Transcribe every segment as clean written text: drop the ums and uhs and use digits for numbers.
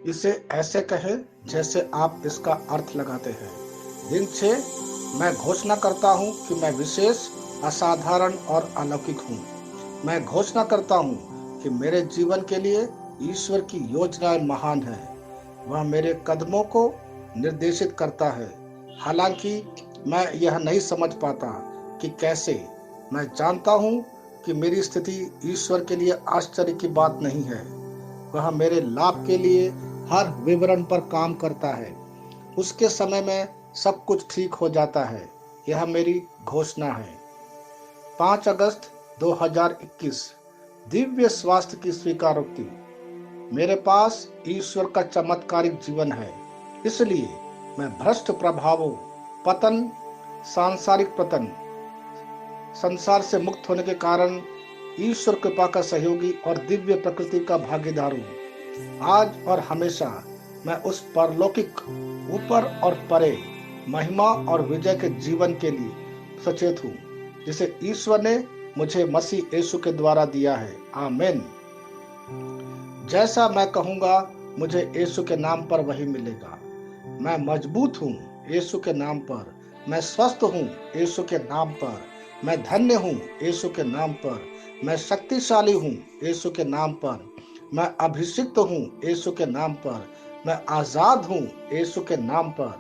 इसे ऐसे कहे जैसे आप इसका अर्थ लगाते हैं। दिन 6, मैं घोषणा करता हूँ कि मैं विशेष, असाधारण और अलौकिक हूँ। मैं घोषणा करता हूँ कि मेरे जीवन के लिए ईश्वर की योजनाएं महान है। वह मेरे कदमों को निर्देशित करता है, हालांकि मैं यह नहीं समझ पाता कि कैसे। मैं जानता हूँ कि मेरी स्थिति ईश्वर के लिए आश्चर्य की बात नहीं है। वह मेरे लाभ के लिए हर विवरण पर काम करता है। उसके समय में सब कुछ ठीक हो जाता है। यह मेरी घोषणा है। 5 अगस्त 2021, दिव्य स्वास्थ्य की स्वीकारोक्ति। मेरे पास ईश्वर का चमत्कारिक जीवन है, इसलिए मैं भ्रष्ट प्रभावों, पतन, सांसारिक पतन, संसार से मुक्त होने के कारण ईश्वर कृपा का सहयोगी और दिव्य प्रकृति का भागीदार हूँ। आज और हमेशा मैं उस परलौकिक, ऊपर और परे, महिमा और विजय के जीवन के लिए सचेत हूँ, जिसे ईश्वर ने मुझे मसीह यीशु के द्वारा दिया है। आमीन। जैसा मैं कहूँगा, मुझे यीशु के नाम पर वही मिलेगा। मैं मजबूत हूँ यीशु के नाम पर। मैं स्वस्थ हूँ यीशु के नाम पर। मैं धन्य हूँ यीशु के नाम पर। मैं शक्तिशाली हूँ यीशु के नाम पर। मैं अभिषिक्त हूँ यीशु के नाम पर। मैं आजाद हूँ यीशु के नाम पर।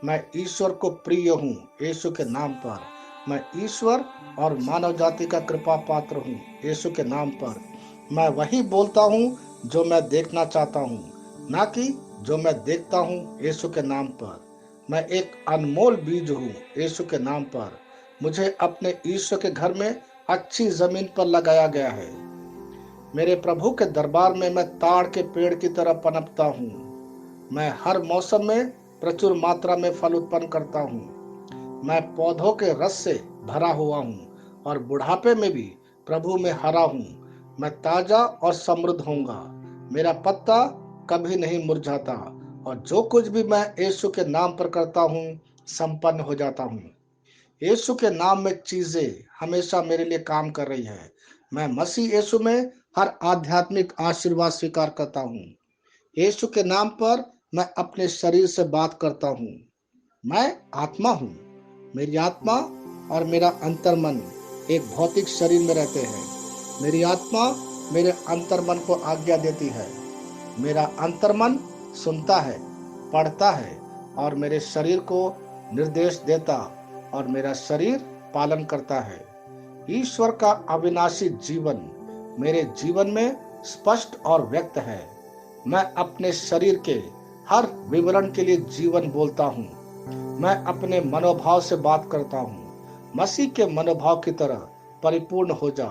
मैं ईश्वर को प्रिय हूँ यीशु के नाम पर। मैं ईश्वर और मानव जाति का कृपा पात्र हूँ यीशु के नाम पर। मैं वही बोलता हूँ जो मैं देखना चाहता हूँ, ना कि जो मैं देखता हूँ यीशु के नाम पर। मैं एक अनमोल बीज हूँ यीशु के नाम पर। मुझे अपने ईश्वर के घर में अच्छी जमीन पर लगाया गया है। मेरे प्रभु के दरबार में मैं ताड़ के पेड़ की तरह पनपता हूँ। मैं हर मौसम में प्रचुर मात्रा में फल उत्पन्न करता हूँ। मैं पौधों के रस से भरा हुआ हूँ और बुढ़ापे में भी प्रभु में हरा हूँ। मैं ताजा और समृद्ध होऊंगा। मेरा पत्ता कभी नहीं मुरझाता और जो कुछ भी मैं यीशु के नाम पर करता हूँ, संपन्न हो जाता हूँ। यीशु के नाम में चीजें हमेशा मेरे लिए काम कर रही है। मैं मसीह यीशु में हर आध्यात्मिक आशीर्वाद स्वीकार करता हूँ। यीशु के नाम पर मैं अपने शरीर से बात करता हूँ। मैं आत्मा हूँ। मेरी आत्मा और मेरा अंतर्मन एक भौतिक शरीर में रहते हैं। मेरी आत्मा मेरे अंतर्मन को आज्ञा देती है। मेरा अंतर्मन सुनता है, पढ़ता है और मेरे शरीर को निर्देश देता और मेरा शरीर पालन करता है। ईश्वर का अविनाशी जीवन मेरे जीवन में स्पष्ट और व्यक्त है। मैं अपने शरीर के हर विवरण के लिए जीवन बोलता हूँ। मैं अपने मनोभाव से बात करता हूँ। मसीह के मनोभाव की तरह परिपूर्ण हो जा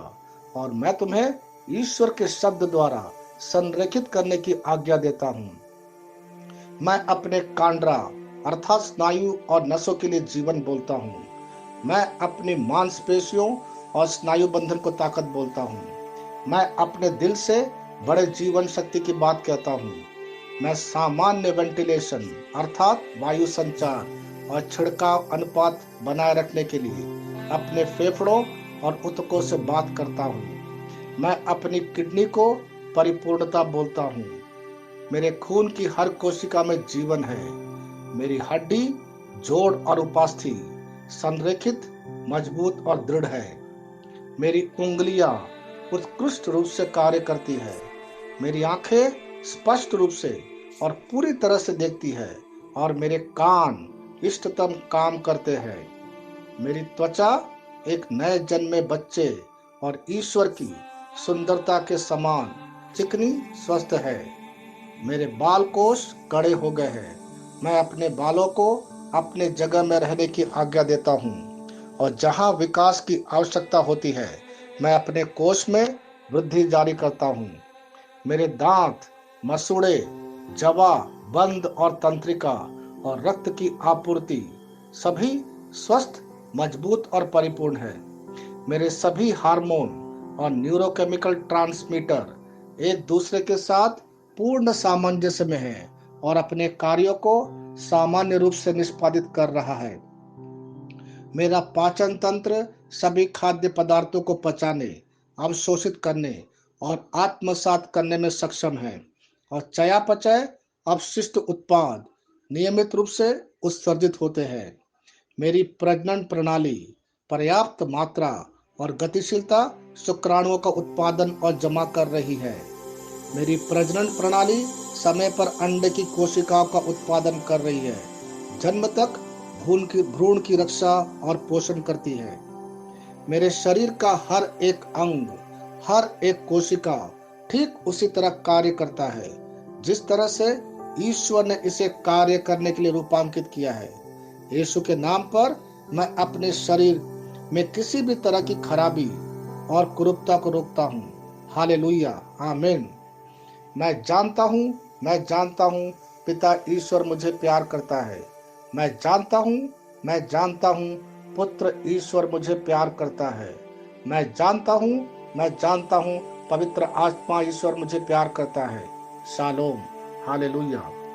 और मैं तुम्हें ईश्वर के शब्द द्वारा संरेखित करने की आज्ञा देता हूँ। मैं अपने कांड्रा अर्थात स्नायु और नसों के लिए जीवन बोलता हूँ। मैं अपनी मांसपेशियों और स्नायु बंधन को ताकत बोलता हूँ। मैं अपने दिल से बड़े जीवन शक्ति की बात कहता हूँ। मैं सामान्य वेंटिलेशन अर्थात वायु संचार और छिड़काव अनुपात बनाए रखने के लिए अपने फेफड़ों और ऊतकों से बात करता हूँ। मैं अपनी किडनी को परिपूर्णता बोलता हूँ। मेरे खून की हर कोशिका में जीवन है। मेरी हड्डी, जोड़ और उपास्थि संरेखित, मजबूत और दृढ़ है। मेरी उंगलियां उत्कृष्ट रूप से कार्य करती है। मेरी आंखें स्पष्ट रूप से और पूरी तरह से देखती है और मेरे कान इष्टतम काम करते हैं। मेरी त्वचा एक नए जन्मे बच्चे और ईश्वर की सुंदरता के समान चिकनी स्वस्थ है। मेरे बाल कोष कड़े हो गए हैं। मैं अपने बालों को अपने जगह में रहने की आज्ञा देता हूँ और जहाँ विकास की आवश्यकता होती है, मैं अपने कोष में वृद्धि जारी करता हूँ। मेरे दांत, मसूड़े, जवा, बंद और तंत्रिका और रक्त की आपूर्ति सभी स्वस्थ, मजबूत और परिपूर्ण है। मेरे सभी हार्मोन और न्यूरोकेमिकल ट्रांसमीटर एक दूसरे के साथ पूर्ण सामंजस्य में है और अपने कार्यों को सामान्य रूप से निष्पादित कर रहा है। मेरा पाचन तंत्र सभी खाद्य पदार्थों को पचाने, अवशोषित करने और आत्मसात करने में सक्षम है और चयापचय अपशिष्ट उत्पाद नियमित रूप से उत्सर्जित होते हैं। मेरी प्रजनन प्रणाली पर्याप्त मात्रा और गतिशीलता शुक्राणुओं का उत्पादन और जमा कर रही है। मेरी प्रजनन प्रणाली समय पर अंडे की कोशिकाओं का उत्पादन कर रही है, जन्म तक भ्रूण की रक्षा और पोषण करती है। मेरे शरीर का हर एक अंग, हर एक कोशिका ठीक उसी तरह कार्य करता है जिस तरह से ईश्वर ने इसे कार्य करने के लिए रूपांकित किया है। यीशु के नाम पर मैं अपने शरीर में किसी भी तरह की खराबी और कुरूपता को रोकता हूँ। हालेलुया, आमीन। मैं जानता हूँ पिता ईश्वर मुझे प्यार करता है। मैं जानता हूँ पुत्र ईश्वर मुझे प्यार करता है। मैं जानता हूँ पवित्र आत्मा ईश्वर मुझे प्यार करता है। Shalom, hallelujah.